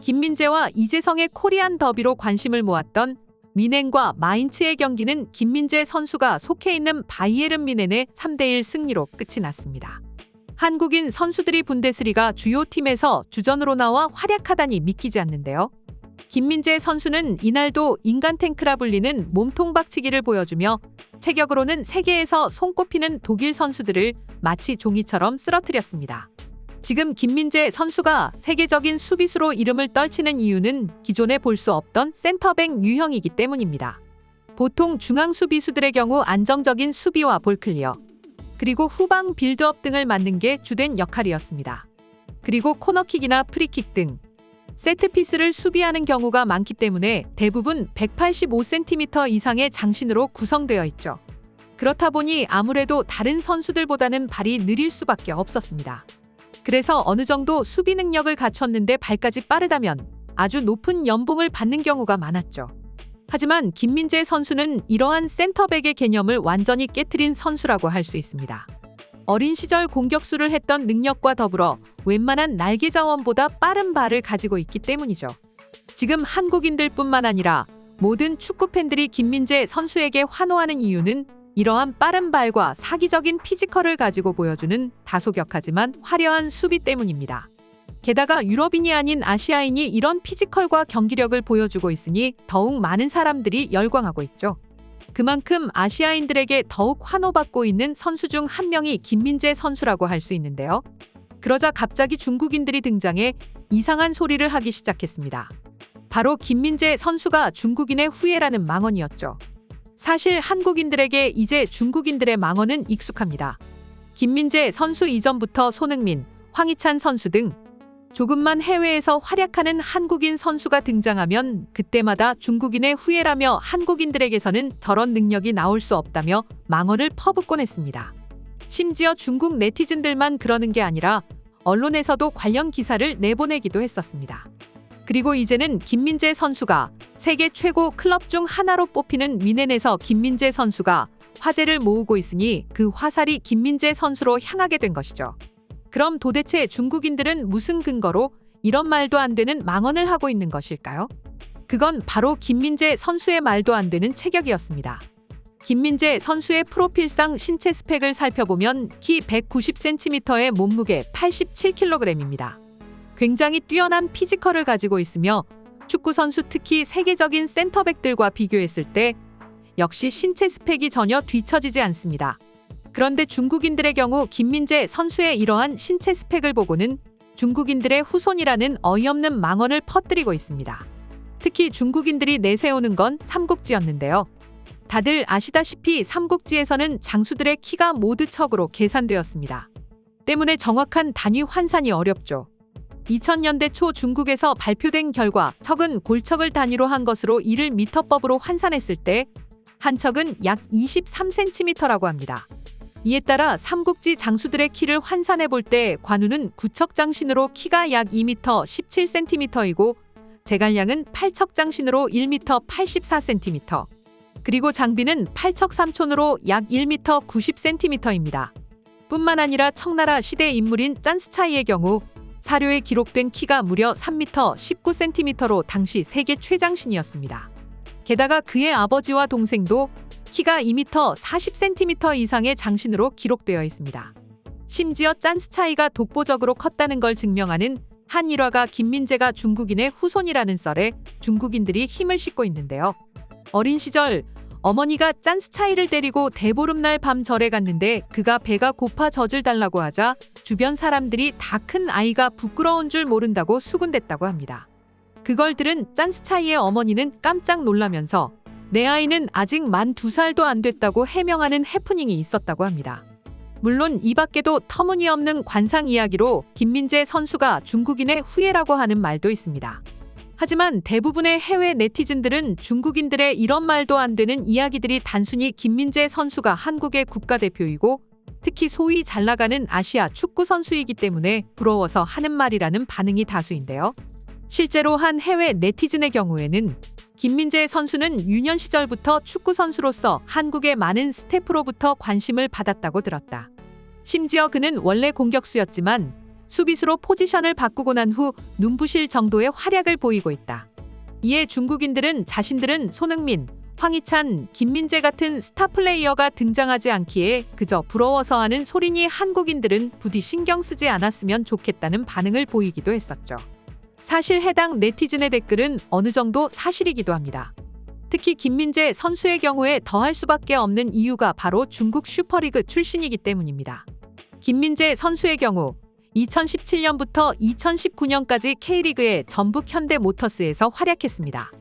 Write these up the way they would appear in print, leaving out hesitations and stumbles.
김민재와 이재성의 코리안 더비로 관심을 모았던 뮌헨과 마인츠의 경기는 김민재 선수가 속해 있는 바이에른 뮌헨의 3대1 승리로 끝이 났습니다. 한국인 선수들이 분데스리가 주요 팀에서 주전으로 나와 활약하다니 믿기지 않는데요. 김민재 선수는 이날도 인간 탱크라 불리는 몸통 박치기를 보여주며 체격으로는 세계에서 손꼽히는 독일 선수들을 마치 종이처럼 쓰러뜨렸습니다. 지금 김민재 선수가 세계적인 수비수로 이름을 떨치는 이유는 기존에 볼 수 없던 센터백 유형이기 때문입니다. 보통 중앙 수비수들의 경우 안정적인 수비와 볼클리어, 그리고 후방 빌드업 등을 맡는 게 주된 역할이었습니다. 그리고 코너킥이나 프리킥 등 세트피스를 수비하는 경우가 많기 때문에 대부분 185cm 이상의 장신으로 구성되어 있죠. 그렇다 보니 아무래도 다른 선수들보다는 발이 느릴 수밖에 없었습니다. 그래서 어느 정도 수비 능력을 갖췄는데 발까지 빠르다면 아주 높은 연봉을 받는 경우가 많았죠. 하지만 김민재 선수는 이러한 센터백의 개념을 완전히 깨트린 선수라고 할 수 있습니다. 어린 시절 공격수를 했던 능력과 더불어 웬만한 날개 자원보다 빠른 발을 가지고 있기 때문이죠. 지금 한국인들뿐만 아니라 모든 축구 팬들이 김민재 선수에게 환호하는 이유는 이러한 빠른 발과 사기적인 피지컬을 가지고 보여주는 다소 격하지만 화려한 수비 때문입니다. 게다가 유럽인이 아닌 아시아인이 이런 피지컬과 경기력을 보여주고 있으니 더욱 많은 사람들이 열광하고 있죠. 그만큼 아시아인들에게 더욱 환호받고 있는 선수 중 한 명이 김민재 선수라고 할 수 있는데요. 그러자 갑자기 중국인들이 등장해 이상한 소리를 하기 시작했습니다. 바로 김민재 선수가 중국인의 후예라는 망언이었죠. 사실 한국인들에게 이제 중국인들의 망언은 익숙합니다. 김민재 선수 이전부터 손흥민, 황희찬 선수 등 조금만 해외에서 활약하는 한국인 선수가 등장하면 그때마다 중국인의 후예라며 한국인들에게서는 저런 능력이 나올 수 없다며 망언을 퍼붓곤 했습니다. 심지어 중국 네티즌들만 그러는 게 아니라 언론에서도 관련 기사를 내보내기도 했었습니다. 그리고 이제는 김민재 선수가 세계 최고 클럽 중 하나로 뽑히는 뮌헨에서 김민재 선수가 화제를 모으고 있으니 그 화살이 김민재 선수로 향하게 된 것이죠. 그럼 도대체 중국인들은 무슨 근거로 이런 말도 안 되는 망언을 하고 있는 것일까요? 그건 바로 김민재 선수의 말도 안 되는 체격이었습니다. 김민재 선수의 프로필상 신체 스펙을 살펴보면 키 190cm에 몸무게 87kg입니다. 굉장히 뛰어난 피지컬을 가지고 있으며 축구선수 특히 세계적인 센터백들과 비교했을 때 역시 신체 스펙이 전혀 뒤처지지 않습니다. 그런데 중국인들의 경우 김민재 선수의 이러한 신체 스펙을 보고는 중국인들의 후손이라는 어이없는 망언을 퍼뜨리고 있습니다. 특히 중국인들이 내세우는 건 삼국지였는데요. 다들 아시다시피 삼국지에서는 장수들의 키가 모두 척으로 계산되었습니다. 때문에 정확한 단위 환산이 어렵죠. 2000년대 초 중국에서 발표된 결과 척은 골척을 단위로 한 것으로 이를 미터법으로 환산했을 때 한 척은 약 23cm라고 합니다. 이에 따라 삼국지 장수들의 키를 환산해 볼 때 관우는 9척 장신으로 키가 약 2m 17cm이고 제갈량은 8척 장신으로 1m 84cm, 그리고 장비는 8척 삼촌으로 약 1m 90cm입니다. 뿐만 아니라 청나라 시대 인물인 짠스차이의 경우 사료에 기록된 키가 무려 3m 19cm로 당시 세계 최장신이었습니다. 게다가 그의 아버지와 동생도 키가 2m 40cm 이상의 장신으로 기록되어 있습니다. 심지어 짠스차이가 독보적으로 컸다는 걸 증명하는 한 일화가 김민재가 중국인의 후손이라는 썰에 중국인들이 힘을 싣고 있는데요. 어린 시절 어머니가 짠스차이를 데리고 대보름날 밤 절에 갔는데 그가 배가 고파 젖을 달라고 하자 주변 사람들이 다 큰 아이가 부끄러운 줄 모른다고 수군댔다고 합니다. 그걸 들은 짠스차이의 어머니는 깜짝 놀라면서 내 아이는 아직 만 2살도 안 됐다고 해명하는 해프닝이 있었다고 합니다. 물론 이 밖에도 터무니없는 관상 이야기로 김민재 선수가 중국인의 후예라고 하는 말도 있습니다. 하지만 대부분의 해외 네티즌들은 중국인들의 이런 말도 안 되는 이야기들이 단순히 김민재 선수가 한국의 국가대표이고 특히 소위 잘 나가는 아시아 축구 선수이기 때문에 부러워서 하는 말이라는 반응이 다수인데요. 실제로 한 해외 네티즌의 경우에는 김민재 선수는 유년 시절부터 축구 선수로서 한국의 많은 스태프로부터 관심을 받았다고 들었다. 심지어 그는 원래 공격수였지만 수비수로 포지션을 바꾸고 난 후 눈부실 정도의 활약을 보이고 있다. 이에 중국인들은 자신들은 손흥민, 황희찬, 김민재 같은 스타 플레이어가 등장하지 않기에 그저 부러워서 하는 소리니 한국인들은 부디 신경 쓰지 않았으면 좋겠다는 반응을 보이기도 했었죠. 사실 해당 네티즌의 댓글은 어느 정도 사실이기도 합니다. 특히 김민재 선수의 경우에 더할 수밖에 없는 이유가 바로 중국 슈퍼리그 출신이기 때문입니다. 김민재 선수의 경우 2017년부터 2019년까지 K리그의 전북 현대모터스에서 활약했습니다.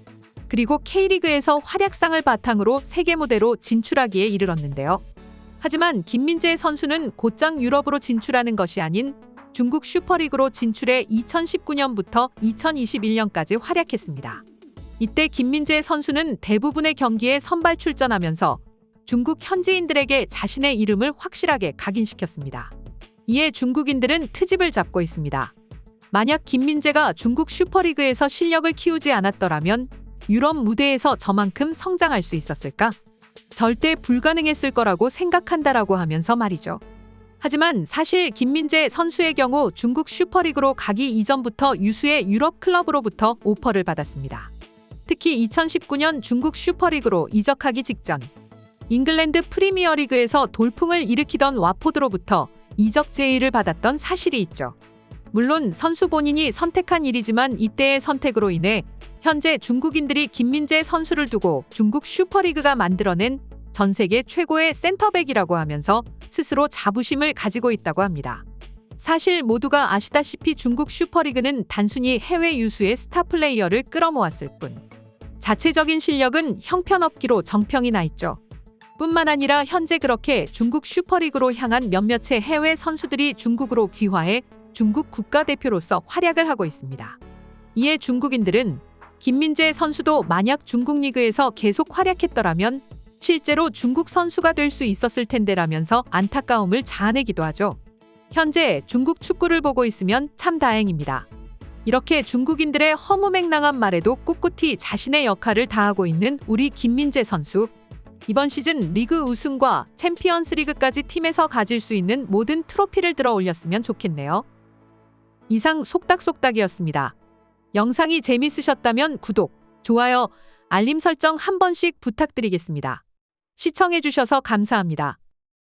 그리고 K리그에서 활약상을 바탕으로 세계 무대로 진출하기에 이르렀는데요. 하지만 김민재 선수는 곧장 유럽으로 진출하는 것이 아닌 중국 슈퍼리그로 진출해 2019년부터 2021년까지 활약했습니다. 이때 김민재 선수는 대부분의 경기에 선발 출전하면서 중국 현지인들에게 자신의 이름을 확실하게 각인시켰습니다. 이에 중국인들은 트집을 잡고 있습니다. 만약 김민재가 중국 슈퍼리그에서 실력을 키우지 않았더라면 유럽 무대에서 저만큼 성장할 수 있었을까? 절대 불가능했을 거라고 생각한다라고 하면서 말이죠. 하지만 사실 김민재 선수의 경우 중국 슈퍼리그로 가기 이전부터 유수의 유럽 클럽으로부터 오퍼를 받았습니다. 특히 2019년 중국 슈퍼리그로 이적하기 직전 잉글랜드 프리미어리그에서 돌풍을 일으키던 와포드로부터 이적 제의를 받았던 사실이 있죠. 물론 선수 본인이 선택한 일이지만 이때의 선택으로 인해 현재 중국인들이 김민재 선수를 두고 중국 슈퍼리그가 만들어낸 전 세계 최고의 센터백이라고 하면서 스스로 자부심을 가지고 있다고 합니다. 사실 모두가 아시다시피 중국 슈퍼리그는 단순히 해외 유수의 스타 플레이어를 끌어모았을 뿐 자체적인 실력은 형편없기로 정평이 나 있죠. 뿐만 아니라 현재 그렇게 중국 슈퍼리그로 향한 몇몇의 해외 선수들이 중국으로 귀화해 중국 국가대표로서 활약을 하고 있습니다. 이에 중국인들은 김민재 선수도 만약 중국 리그에서 계속 활약했더라면 실제로 중국 선수가 될 수 있었을 텐데라면서 안타까움을 자아내기도 하죠. 현재 중국 축구를 보고 있으면 참 다행입니다. 이렇게 중국인들의 허무맹랑한 말에도 꿋꿋이 자신의 역할을 다하고 있는 우리 김민재 선수. 이번 시즌 리그 우승과 챔피언스 리그까지 팀에서 가질 수 있는 모든 트로피를 들어 올렸으면 좋겠네요. 이상 속닥속닥이었습니다. 영상이 재밌으셨다면 구독, 좋아요, 알림 설정 한 번씩 부탁드리겠습니다. 시청해주셔서 감사합니다.